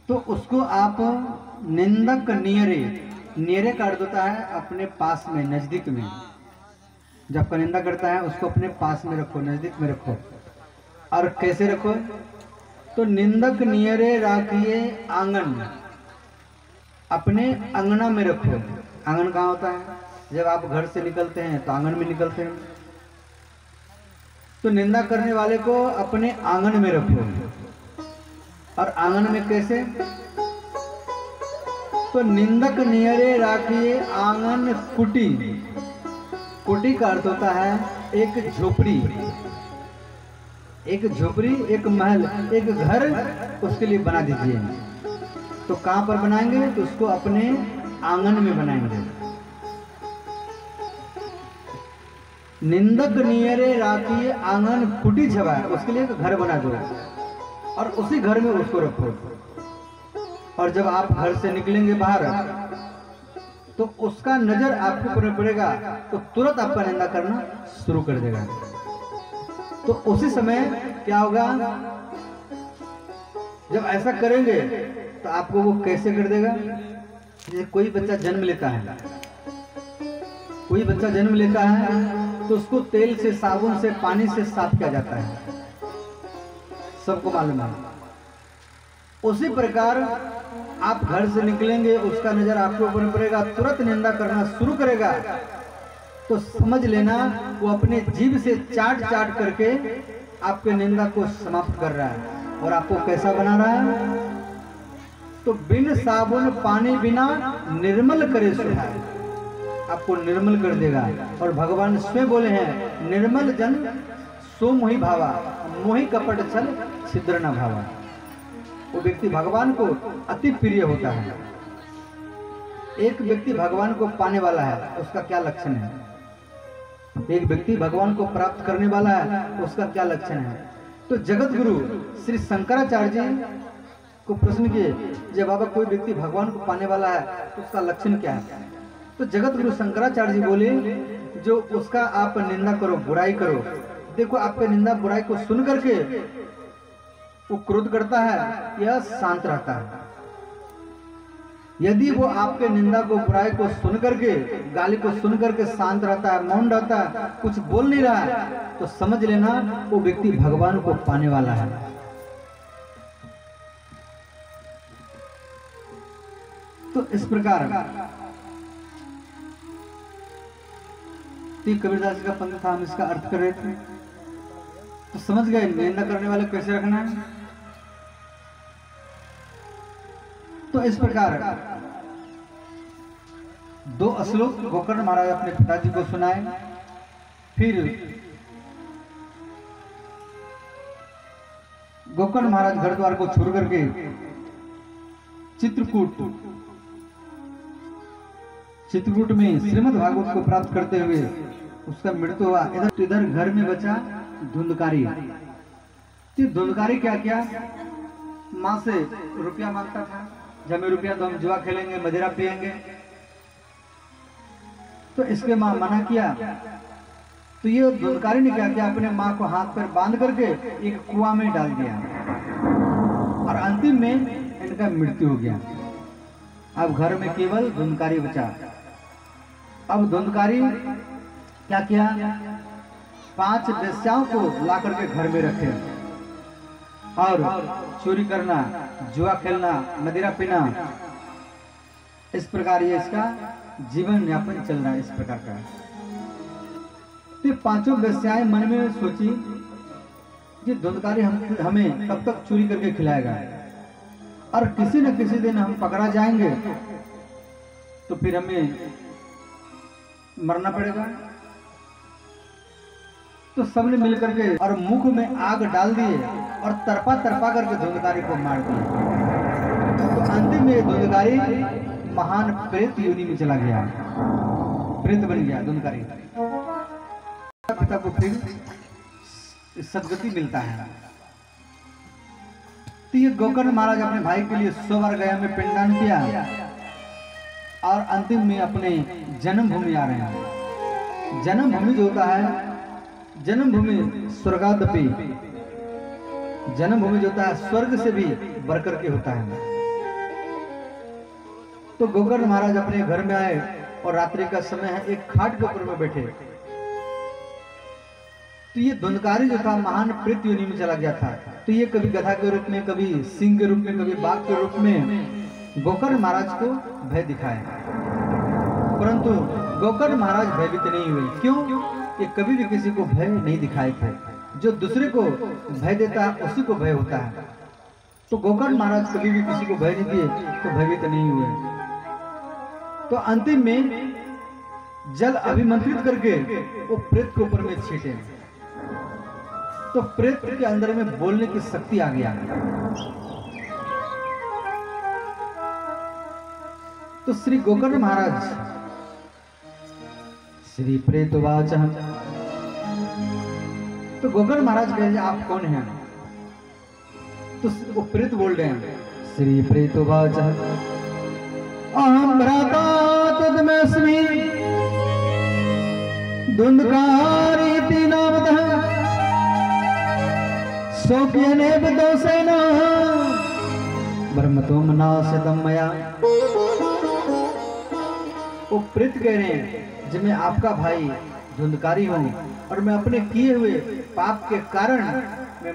तो उसको आप निंदक नियरे, नियरे का अर्थ होता है अपने पास में, नजदीक में। जब का निंदा करता है उसको अपने पास में रखो, नजदीक में रखो। और कैसे रखो? तो निंदक नियरे राखिए आंगन, अपने अंगना में रखो। आंगन कहाँ होता है? जब आप घर से निकलते हैं तो आंगन में निकलते हैं। तो निंदा करने वाले को अपने आंगन में रखो। और आंगन में कैसे? तो निंदक नियरे राखिए आंगन कुटी। कुटी का अर्थ होता है एक झोपड़ी, एक झोपड़ी, एक महल, एक घर उसके लिए बना दीजिए। तो कहां पर बनाएंगे? तो उसको अपने आंगन में बनाएंगे। निंदक नियरे राखिए आंगन कुटी छवा, उसके लिए एक घर बना दो और उसी घर में उसको रखो। और जब आप घर से निकलेंगे बाहर तो उसका नजर आपके ऊपर पड़ेगा तो तुरंत आपका निंदा करना शुरू कर देगा। तो उसी समय क्या होगा? जब ऐसा करेंगे तो आपको वो कैसे कर देगा? जैसे कोई बच्चा जन्म लेता है, कोई बच्चा जन्म लेता है तो उसको तेल से, साबुन से, पानी से साफ किया जाता है, सबको मालूम है। उसी प्रकार आप घर से निकलेंगे, उसका नजर आपके ऊपर पड़ेगा, तुरंत निंदा करना शुरू करेगा तो समझ लेना वो अपने जीभ से चाट चाट करके आपके निंदा को समाप्त कर रहा है। और आपको कैसा बना रहा है? तो बिन साबुन पानी बिना निर्मल करे सुधार, आपको निर्मल कर देगा। और भगवान स्वयं बोले हैं, निर्मल जन सो मोहि भावा, मोहि कपट छल छिद्र न भावा। वो व्यक्ति भगवान को अति प्रिय होता है। एक व्यक्ति भगवान को पाने वाला है, उसका क्या लक्षण है? एक व्यक्ति भगवान को प्राप्त करने वाला है, उसका क्या लक्षण है? तो जगत गुरु श्री शंकराचार्य जी को प्रश्न किए, जब बाबा कोई व्यक्ति भगवान को पाने वाला है तो उसका लक्षण क्या है? तो जगत गुरु शंकराचार्य जी बोले, जो उसका आप निंदा करो, बुराई करो। देखो, आपके निंदा बुराई को सुन करके वो क्रोध करता है या शांत रहता है। यदि वो आपके निंदा को, बुराई को सुन करके, गाली को सुन करके शांत रहता है, मौन रहता है, कुछ बोल नहीं रहा है, तो समझ लेना वो व्यक्ति भगवान को पाने वाला है। तो इस प्रकार कबीरदास जी का पंथ था, हम इसका अर्थ कर रहे थे, तो समझ गए निंदा करने वाले कैसे रखना है। तो इस प्रकार 2 श्लोक गोकर्ण महाराज अपने पिताजी को सुनाए। फिर गोकर्ण महाराज घर द्वार को छोड़ करके चित्रकूट में श्रीमद् भागवत को प्राप्त करते हुए उसका मृत्यु हुआ। इधर घर में बचा धुंधकारी। धुंधकारी क्या किया? माँ से रुपया मांगता था, जब हमें रुपया तो हम जुआ खेलेंगे, मदिरा पिएंगे। तो इसके माँ मना किया। तो ये धुंधकारी ने क्या किया? अपने माँ को हाथ पर बांध करके एक कुआं में डाल दिया और अंतिम में इनका मृत्यु हो गया। अब घर में केवल धुंधकारी बचा। अब धुंधकारी क्या किया? 5 वेश्याओं को ला करके घर में रखे और चोरी करना, जुआ खेलना, मदिरा पीना, इस प्रकार ये इसका जीवन यापन चल रहा है। इस प्रकार का तो 5 वेश्याएं मन में सोची कि धुंधकारी हमें कब तक चोरी करके खिलाएगा, और किसी न किसी दिन हम पकड़ा जाएंगे तो फिर हमें मरना पड़ेगा। तो सबने मिलकर के और मुख में आग डाल दिए और तरपा करके धुंधकारी को मार दिया। तो अंतिम में धुंधकारी महान प्रेत योनि में चला गया, प्रेत बन गया धुंधकारी। पिता को फिर सदगति मिलता है। तो ये गोकर्ण महाराज अपने भाई के लिए 100 बार गया में पिंडदान किया और अंतिम में अपने जन्मभूमि आ रहे हैं। जन्मभूमि जो होता है, जन्मभूमि स्वर्गादपि, जन्मभूमि जो होता है स्वर्ग से भी बढ़कर के होता है। तो गोकर्ण महाराज अपने घर में आए और रात्रि का समय है, एक खाट के ऊपर में बैठे। तो ये धुंधकारी जो था महान प्रेत योनि में चला गया था। तो ये कभी गधा के रूप में, कभी सिंह के रूप में, कभी बाघ के रूप में गोकर्ण महाराज को भय दिखाए, परंतु गोकर्ण महाराज भयभीत नहीं हुए। क्यों? ये कभी भी किसी को भय नहीं दिखाए थे। जो दूसरे को भय देता है उसी को भय होता है। तो गोकर्ण महाराज कभी भी किसी को भय नहीं दिए, तो भयभीत नहीं हुए। तो अंतिम में जल अभिमंत्रित करके वो प्रेत के ऊपर में छींटे, तो प्रेत के अंदर में बोलने की शक्ति आ गया। तो श्री गोकर्ण महाराज श्री प्रेतवाच, तो गोकर्ण महाराज कहे आप कौन हैं? तो वो प्रेत बोल रहे हैं, श्री प्रेतवाच अहम भ्राता तदमेस्मि धुंधकारी नामतः सोप्यनेव दोषेण ब्रह्मतो मनासितम मया। वो प्रेत कह रहे हैं, जब मैं आपका भाई धुंधकारी हूँ और मैं अपने किए हुए पाप के कारण मैं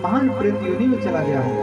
महान प्रेत योनि में चला गया हूँ।